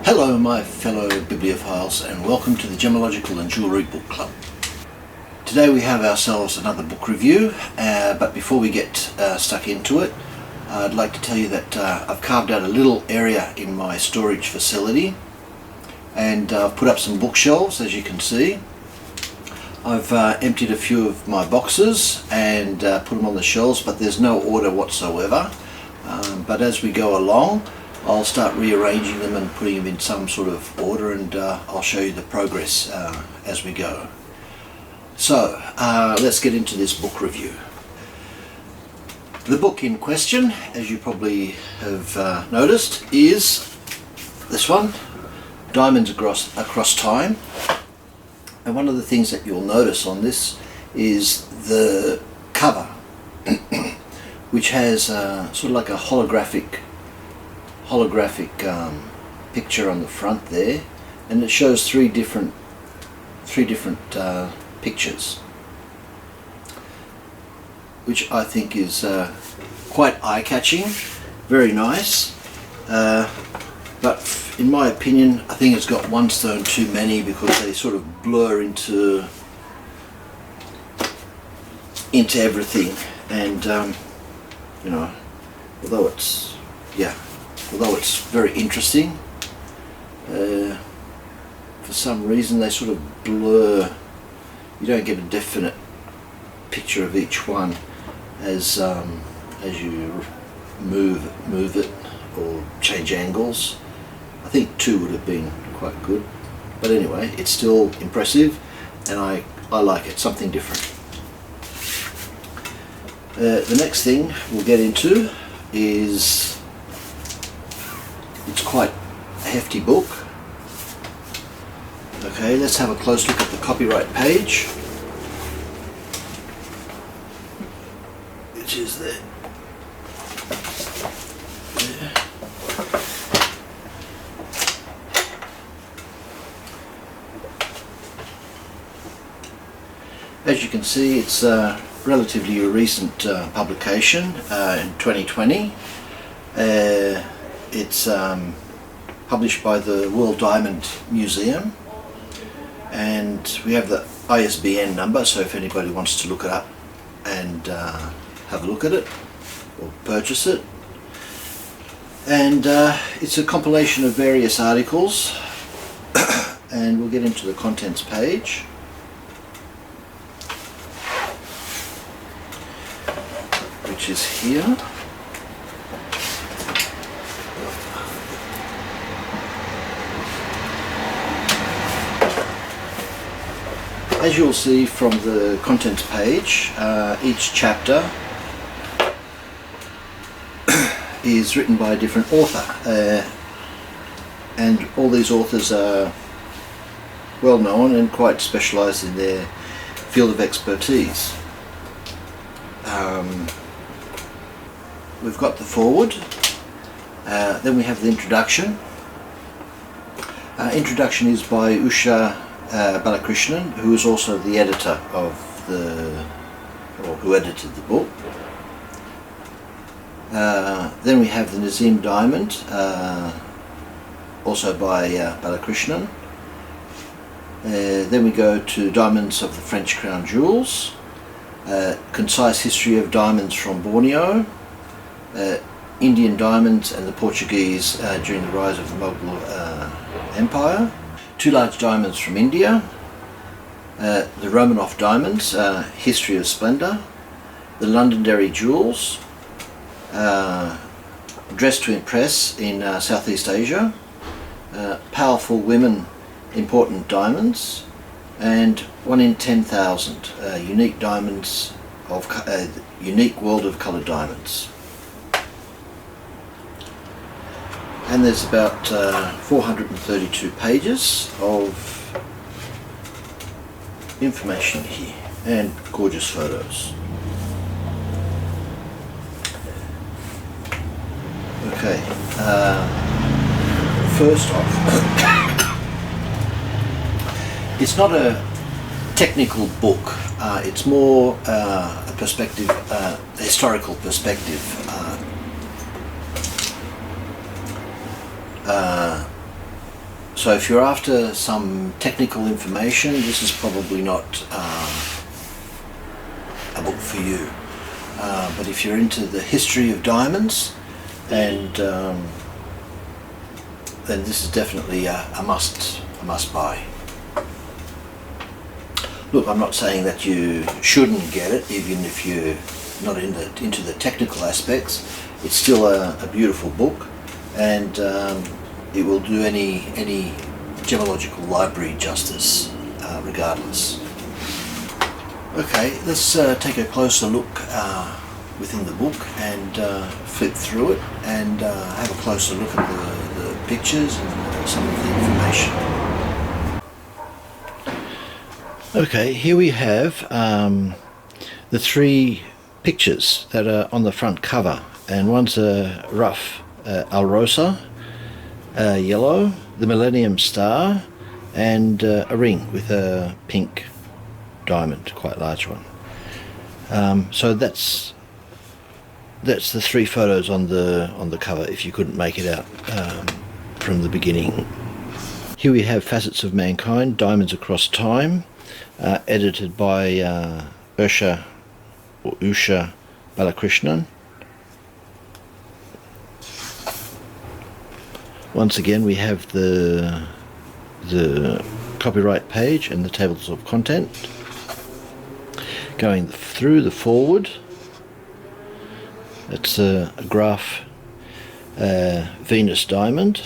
Hello my fellow bibliophiles, and welcome to the Gemological and Jewellery Book Club. Today we have ourselves another book review, but before we get stuck into it, I'd like to tell you that I've carved out a little area in my storage facility, and I've put up some bookshelves, as you can see. I've emptied a few of my boxes and put them on the shelves, but there's no order whatsoever. But as we go along, I'll start rearranging them and putting them in some sort of order, and I'll show you the progress as we go. So let's get into this book review. The book in question, as you probably have noticed, is this one, Diamonds Across Time. And one of the things that you'll notice on this is the cover, which has sort of like a holographic picture on the front there, and it shows three different pictures, which I think is quite eye-catching, very nice, but in my opinion I think it's got one stone too many, because they sort of blur into everything, and you know, although it's very interesting, for some reason they sort of blur. You don't get a definite picture of each one as you move it or change angles. I think two would have been quite good, but anyway, it's still impressive, and I like it, something different. The next thing we'll get into is, it's quite a hefty book. Okay, let's have a close look at the copyright page, which is there. As you can see, it's relatively a recent publication in 2020. It's published by the World Diamond Museum, and we have the ISBN number, so if anybody wants to look it up and have a look at it or purchase it. And it's a compilation of various articles, and we'll get into the contents page. Which is here. As you'll see from the contents page, each chapter is written by a different author, and all these authors are well known and quite specialised in their field of expertise. We've got the foreword, then we have the introduction. Introduction is by Usha Balakrishnan, who is also the editor of who edited the book. Then we have the Nazim Diamond, also by Balakrishnan. Then we go to Diamonds of the French Crown Jewels, Concise History of Diamonds from Borneo, Indian Diamonds and the Portuguese during the rise of the Mughal Empire, Two Large Diamonds from India, the Romanov Diamonds, History of Splendour, the Londonderry Jewels, Dress to Impress in Southeast Asia, Powerful Women, Important Diamonds, and 1 in 10,000 unique diamonds of unique world of coloured diamonds. And there's about 432 pages of information here, and gorgeous photos. Okay, first off, it's not a technical book, it's more a perspective, historical perspective So if you're after some technical information, this is probably not a book for you. But if you're into the history of diamonds, and then this is definitely a must buy. Look, I'm not saying that you shouldn't get it, even if you're not into the technical aspects. It's still a beautiful book, and it will do any gemological library justice, regardless. Okay, let's take a closer look within the book and flip through it and have a closer look at the pictures and some of the information. Okay, here we have the three pictures that are on the front cover, and one's a rough Alrosa, yellow, the Millennium Star, and a ring with a pink diamond, quite large one. So that's the three photos on the cover, if you couldn't make it out from the beginning. Here we have Facets of Mankind, Diamonds Across Time, edited by Usha Balakrishnan. Once again, we have the copyright page and the tables of content. Going through the forward, it's a graph Venus diamond.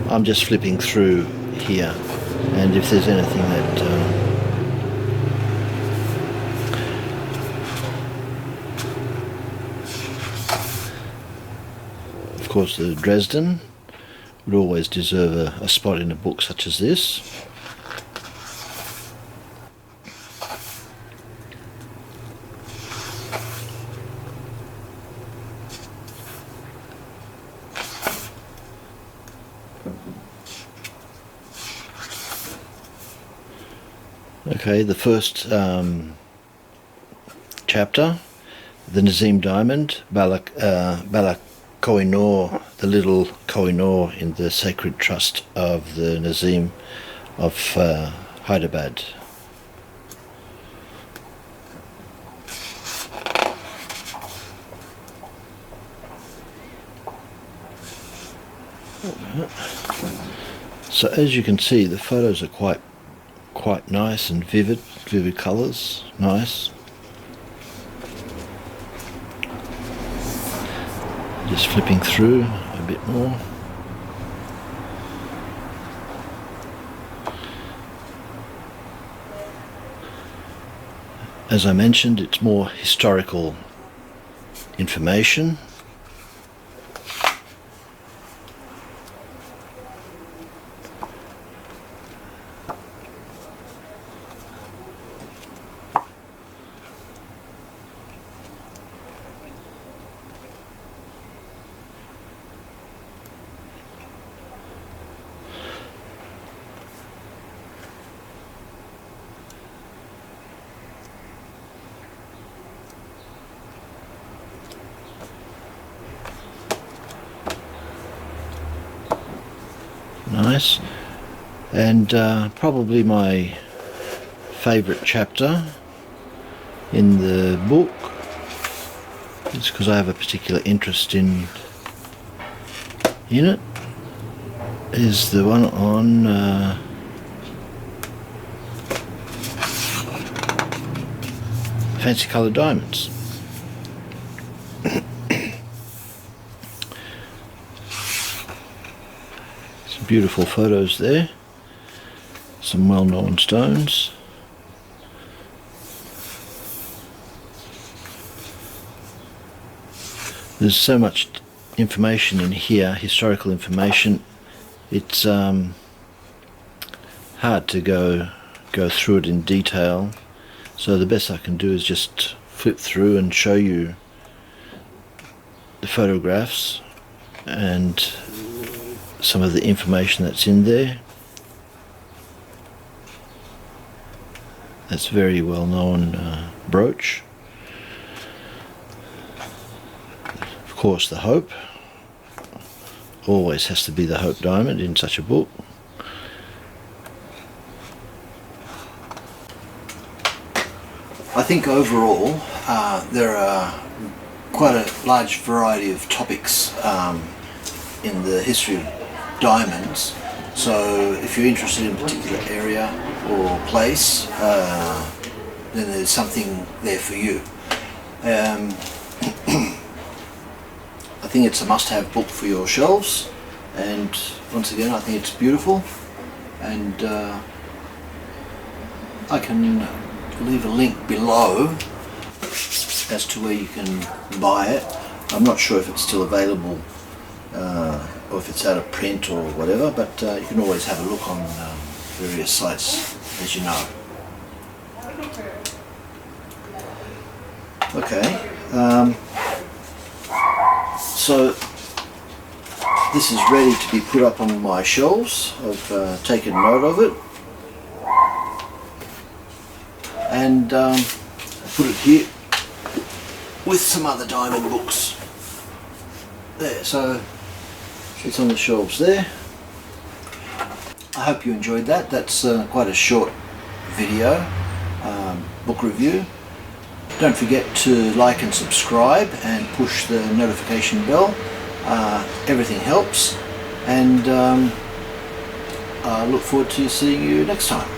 I'm just flipping through here, and if there's anything that of course, the Dresden would always deserve a spot in a book such as this. Okay, the first chapter, the Nazim diamond, Koh-i-Noor, the little Koh-i-Noor in the sacred trust of the Nazim of Hyderabad. So as you can see, the photos are quite nice and vivid colours, nice. Just flipping through a bit more. As I mentioned, it's more historical information. Nice. And probably my favourite chapter in the book, is because I have a particular interest in it, is the one on fancy coloured diamonds. Some beautiful photos there, some well-known stones. There's so much information in here, historical information. It's hard to go through it in detail, so the best I can do is just flip through and show you the photographs and some of the information that's in there. That's very well known brooch. course the Hope. Always has to be the Hope diamond in such a book. I think overall there are quite a large variety of topics in the history of diamonds. So if you're interested in a particular area or place, then there's something there for you. I think it's a must-have book for your shelves, and once again I think it's beautiful, and I can leave a link below as to where you can buy it. I'm not sure if it's still available or if it's out of print or whatever, but you can always have a look on various sites, as you know. Okay, so this is ready to be put up on my shelves. I've taken note of it, and I put it here with some other diamond books. There, so it's on the shelves there. I hope you enjoyed that. That's quite a short video, book review. Don't forget to like and subscribe and push the notification bell. Everything helps, and I look forward to seeing you next time.